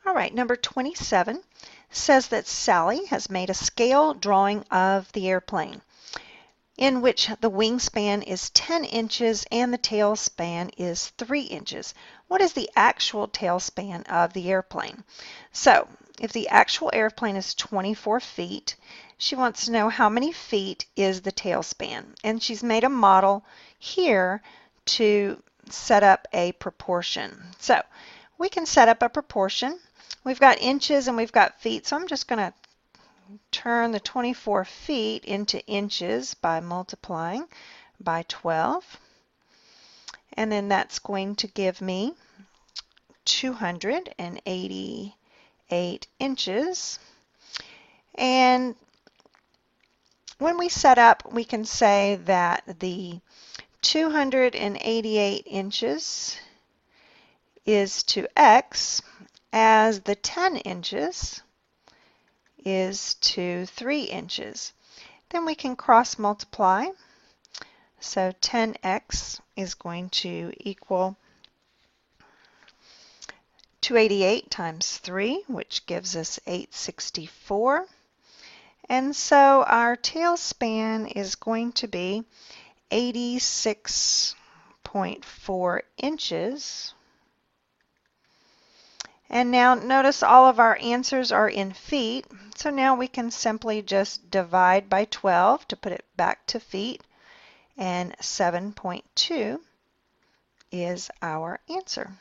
All right, number 27 says that Sally has made a scale drawing of the airplane in which the wingspan is 10 inches and the tail span is 3 inches. What is the actual tail span of the airplane? So, if the actual airplane is 24 feet, she wants to know how many feet is the tail span. And she's made a model here to set up a proportion. So, we can set up a proportion. We've got inches and we've got feet, so I'm just going to turn the 24 feet into inches by multiplying by 12. And then that's going to give me 288 inches. And when we set up, we can say that the 288 inches is to x as the 10 inches is to 3 inches. Then we can cross multiply. So 10x is going to equal 288 times 3, which gives us 864. And so our tail span is going to be 86.4 inches. And now notice all of our answers are in feet, so now we can simply just divide by 12 to put it back to feet, and 7.2 is our answer.